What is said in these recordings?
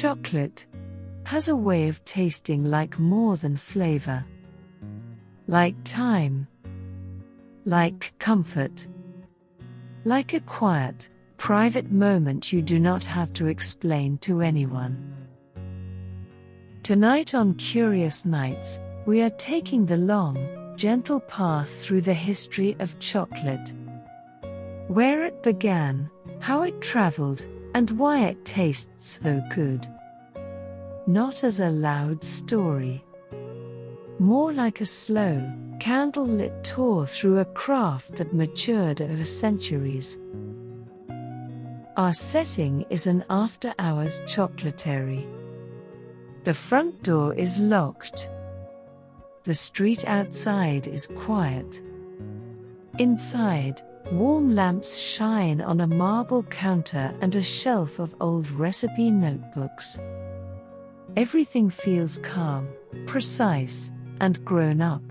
Chocolate has a way of tasting like more than flavor. Like time. Like comfort. Like a quiet, private moment you do not have to explain to anyone. Tonight on Curious Nights, we are taking the long, gentle path through the history of chocolate. Where it began, how it traveled, and why it tastes so good. Not as a loud story. More like a slow, candlelit tour through a craft that matured over centuries. Our setting is an after-hours chocolaterie. The front door is locked. The street outside is quiet. Inside, warm lamps shine on a marble counter and a shelf of old recipe notebooks. Everything feels calm, precise, and grown up.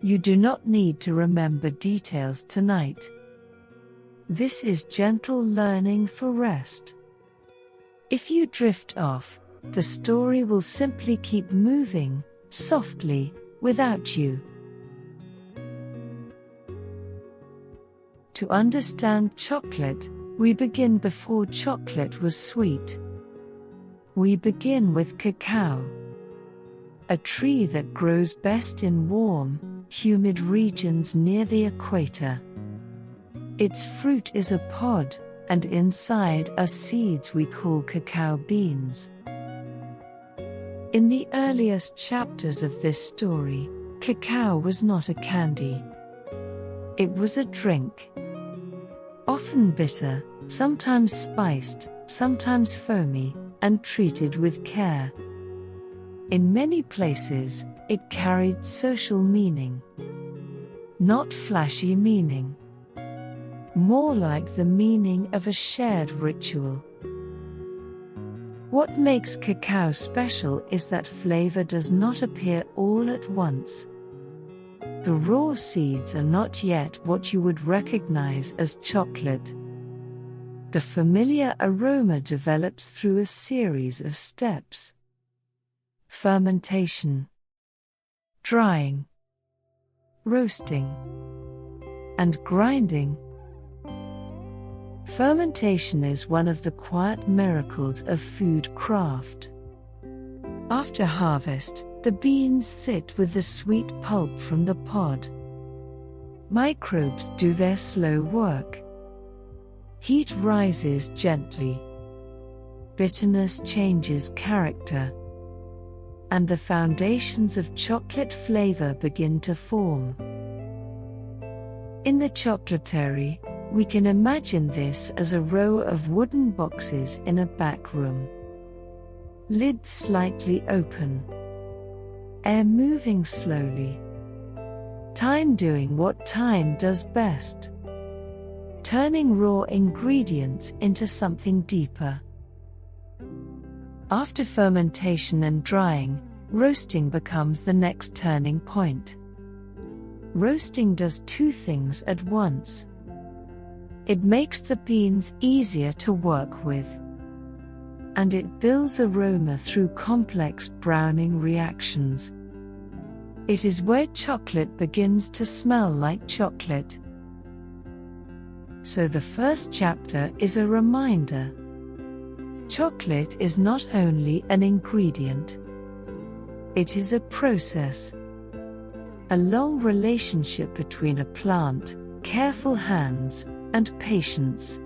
You do not need to remember details tonight. This is gentle learning for rest. If you drift off, the story will simply keep moving, softly, without you. To understand chocolate, we begin before chocolate was sweet. We begin with cacao. A tree that grows best in warm, humid regions near the equator. Its fruit is a pod, and inside are seeds we call cacao beans. In the earliest chapters of this story, cacao was not a candy. It was a drink. Often bitter, sometimes spiced, sometimes foamy, and treated with care. In many places, it carried social meaning. Not flashy meaning. More like the meaning of a shared ritual. What makes cacao special is that flavor does not appear all at once. The raw seeds are not yet what you would recognize as chocolate. The familiar aroma develops through a series of steps. Fermentation, drying, roasting, and grinding. Fermentation is one of the quiet miracles of food craft. After harvest, the beans sit with the sweet pulp from the pod. Microbes do their slow work. Heat rises gently. Bitterness changes character. And the foundations of chocolate flavor begin to form. In the chocolaterie, we can imagine this as a row of wooden boxes in a back room. Lids slightly open. Air moving slowly. Time doing what time does best. Turning raw ingredients into something deeper. After fermentation and drying, roasting becomes the next turning point. Roasting does two things at once. It makes the beans easier to work with. And it builds aroma through complex browning reactions. It is where chocolate begins to smell like chocolate. So the first chapter is a reminder. Chocolate is not only an ingredient. It is a process. A long relationship between a plant, careful hands, and patience.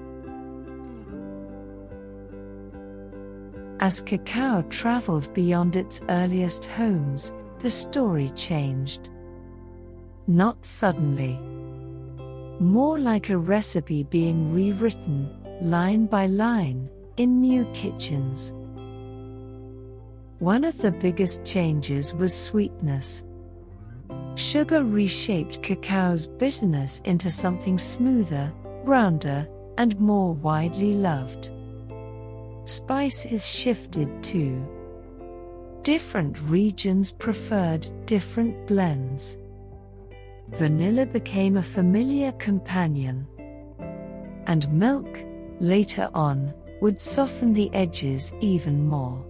As cacao traveled beyond its earliest homes, the story changed. Not suddenly. More like a recipe being rewritten, line by line, in new kitchens. One of the biggest changes was sweetness. Sugar reshaped cacao's bitterness into something smoother, rounder, and more widely loved. Spices shifted too. Different regions preferred different blends. Vanilla became a familiar companion. And milk, later on, would soften the edges even more.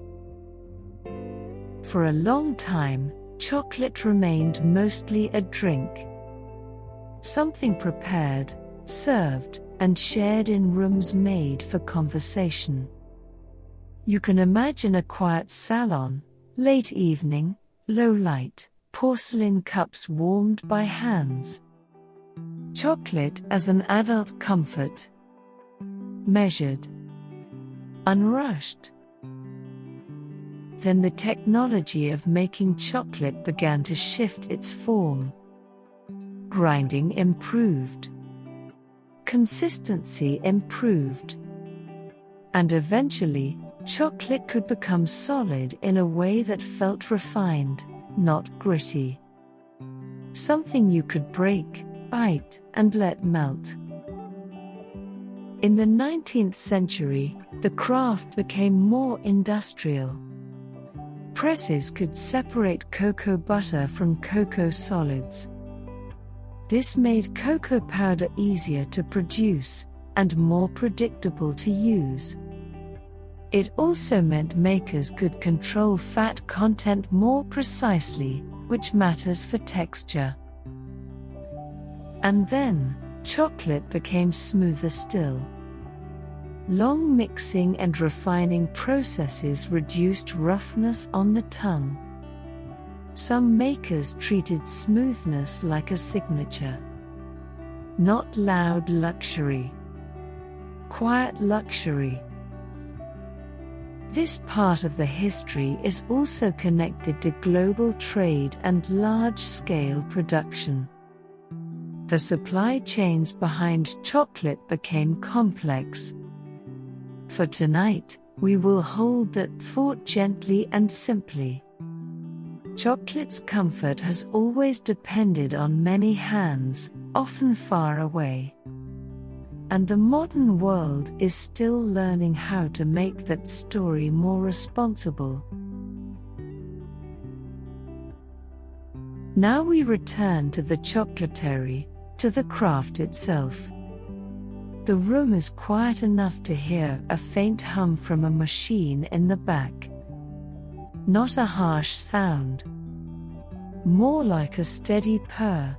For a long time, chocolate remained mostly a drink. Something prepared, served, and shared in rooms made for conversation. You can imagine a quiet salon, late evening, low light, porcelain cups warmed by hands. Chocolate as an adult comfort. Measured. Unrushed. Then the technology of making chocolate began to shift its form. Grinding improved. Consistency improved. And eventually, chocolate could become solid in a way that felt refined, not gritty. Something you could break, bite, and let melt. In the 19th century, the craft became more industrial. Presses could separate cocoa butter from cocoa solids. This made cocoa powder easier to produce and more predictable to use. It also meant makers could control fat content more precisely, which matters for texture. And then, chocolate became smoother still. Long mixing and refining processes reduced roughness on the tongue. Some makers treated smoothness like a signature. Not loud luxury. Quiet luxury. This part of the history is also connected to global trade and large-scale production. The supply chains behind chocolate became complex. For tonight, we will hold that thought gently and simply. Chocolate's comfort has always depended on many hands, often far away. And the modern world is still learning how to make that story more responsible. Now we return to the chocolaterie, to the craft itself. The room is quiet enough to hear a faint hum from a machine in the back. Not a harsh sound. More like a steady purr.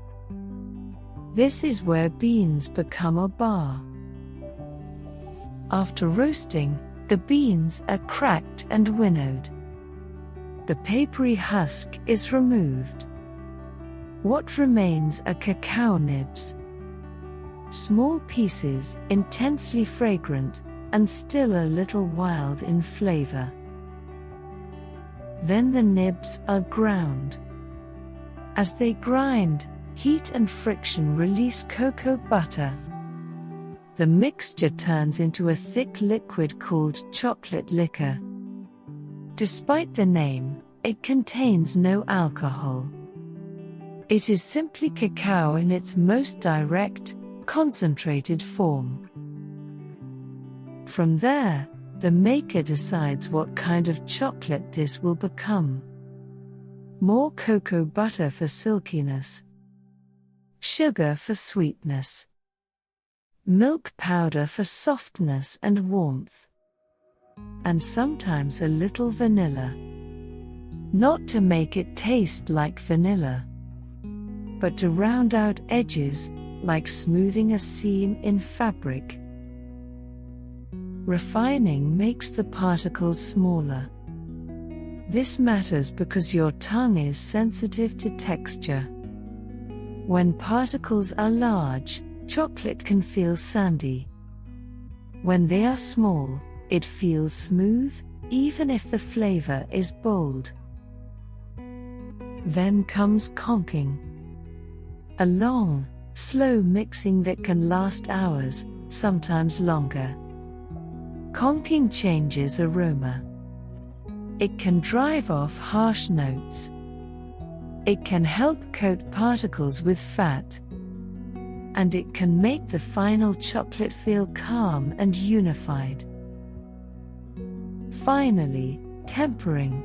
This is where beans become a bar. After roasting, the beans are cracked and winnowed. The papery husk is removed. What remains are cacao nibs. Small pieces, intensely fragrant, and still a little wild in flavor. Then the nibs are ground. As they grind, heat and friction release cocoa butter. The mixture turns into a thick liquid called chocolate liquor. Despite the name, it contains no alcohol. It is simply cacao in its most direct, concentrated form. From there, the maker decides what kind of chocolate this will become. More cocoa butter for silkiness. Sugar for sweetness. Milk powder for softness and warmth. And sometimes a little vanilla. Not to make it taste like vanilla, but to round out edges, like smoothing a seam in fabric. Refining makes the particles smaller. This matters because your tongue is sensitive to texture. When particles are large, chocolate can feel sandy. When they are small, it feels smooth, even if the flavor is bold. Then comes conching. A long, slow mixing that can last hours, sometimes longer. Conching changes aroma. It can drive off harsh notes. It can help coat particles with fat. And it can make the final chocolate feel calm and unified. Finally, tempering.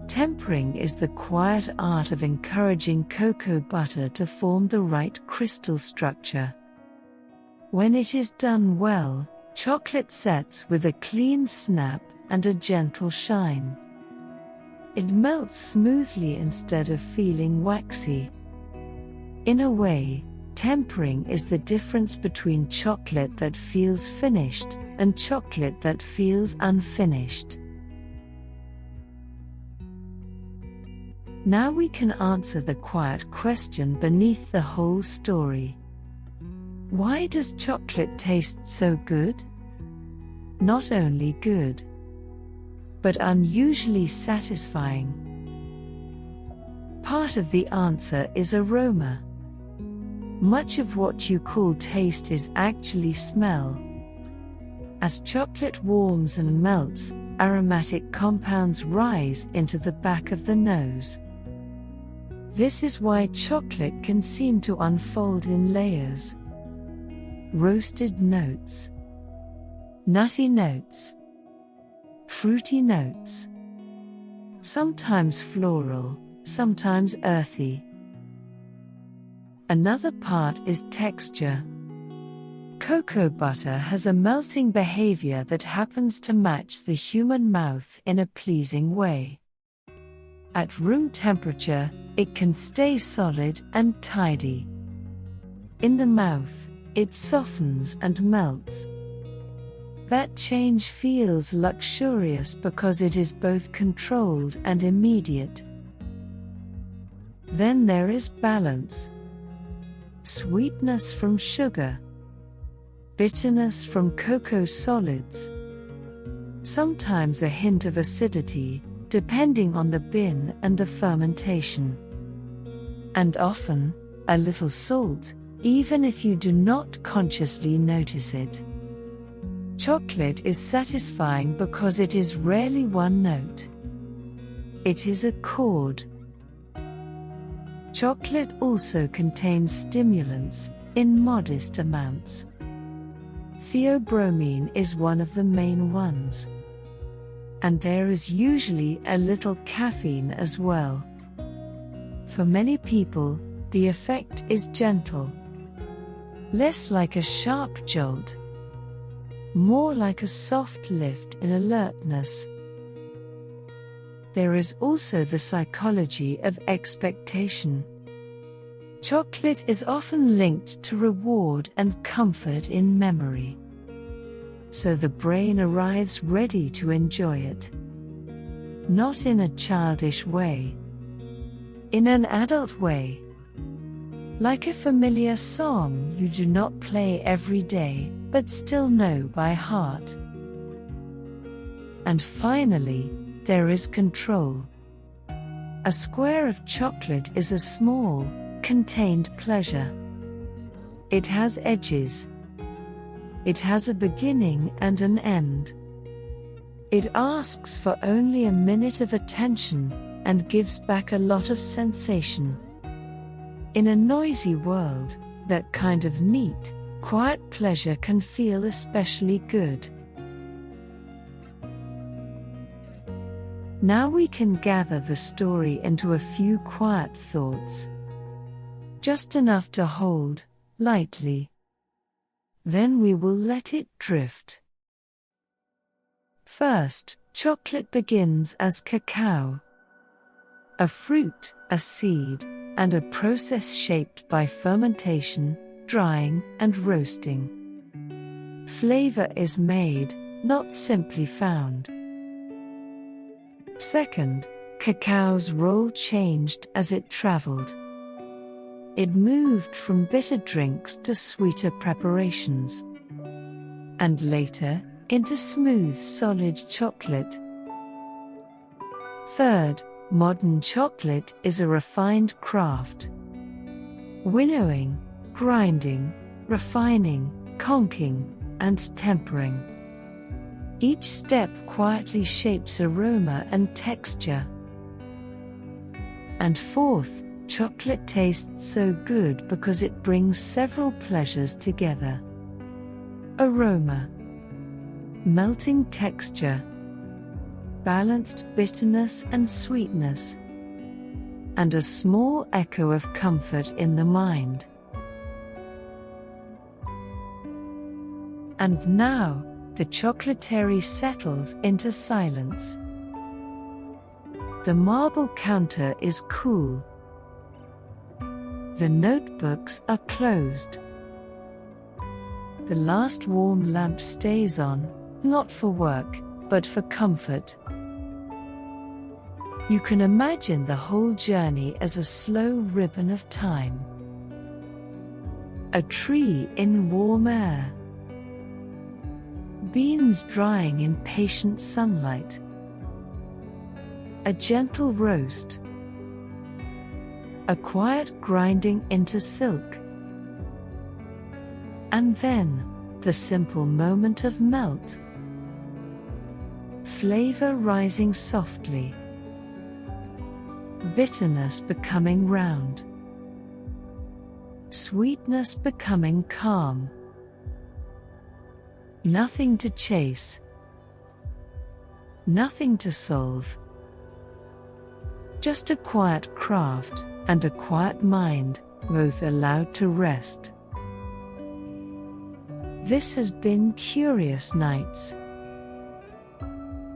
Tempering is the quiet art of encouraging cocoa butter to form the right crystal structure. When it is done well, Chocolate sets with a clean snap and a gentle shine. It melts smoothly instead of feeling waxy. In a way, tempering is the difference between chocolate that feels finished and chocolate that feels unfinished. Now we can answer the quiet question beneath the whole story. Why does chocolate taste so good? Not only good, but unusually satisfying. Part of the answer is aroma. Much of what you call taste is actually smell. As chocolate warms and melts, aromatic compounds rise into the back of the nose. This is why chocolate can seem to unfold in layers. Roasted notes, nutty notes, fruity notes, sometimes floral, sometimes earthy. Another part is texture. Cocoa butter has a melting behavior that happens to match the human mouth in a pleasing way. At room temperature, it can stay solid and tidy. In the mouth, it softens and melts. That change feels luxurious because it is both controlled and immediate. Then there is balance. Sweetness from sugar, bitterness from cocoa solids, sometimes a hint of acidity, depending on the bin and the fermentation. And often, a little salt, even if you do not consciously notice it. Chocolate is satisfying because it is rarely one note. It is a chord. Chocolate also contains stimulants, in modest amounts. Theobromine is one of the main ones. And there is usually a little caffeine as well. For many people, the effect is gentle. Less like a sharp jolt. More like a soft lift in alertness. There is also the psychology of expectation. Chocolate is often linked to reward and comfort in memory. So the brain arrives ready to enjoy it. Not in a childish way. In an adult way. Like a familiar song you do not play every day, but still know by heart. And finally, there is control. A square of chocolate is a small, contained pleasure. It has edges. It has a beginning and an end. It asks for only a minute of attention and gives back a lot of sensation. In a noisy world, that kind of neat, quiet pleasure can feel especially good. Now we can gather the story into a few quiet thoughts. Just enough to hold, lightly. Then we will let it drift. First, chocolate begins as cacao. A fruit, a seed, and a process shaped by fermentation, drying, and roasting. Flavor is made, not simply found. Second, cacao's role changed as it traveled. It moved from bitter drinks to sweeter preparations. And later, into smooth solid chocolate. Third, modern chocolate is a refined craft. Winnowing, grinding, refining, conching, and tempering. Each step quietly shapes aroma and texture. And fourth, chocolate tastes so good because it brings several pleasures together. Aroma, melting texture, balanced bitterness and sweetness, and a small echo of comfort in the mind. And now, the chocolaterie settles into silence. The marble counter is cool. The notebooks are closed. The last warm lamp stays on, not for work, but for comfort. You can imagine the whole journey as a slow ribbon of time. A tree in warm air. Beans drying in patient sunlight. A gentle roast. A quiet grinding into silk. And then, the simple moment of melt. Flavor rising softly. Bitterness becoming round. Sweetness becoming calm. Nothing to chase. Nothing to solve. Just a quiet craft and a quiet mind, both allowed to rest. This has been Curious Nights.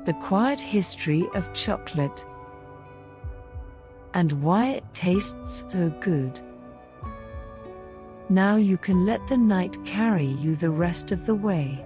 The quiet history of chocolate and why it tastes so good. Now you can let the night carry you the rest of the way.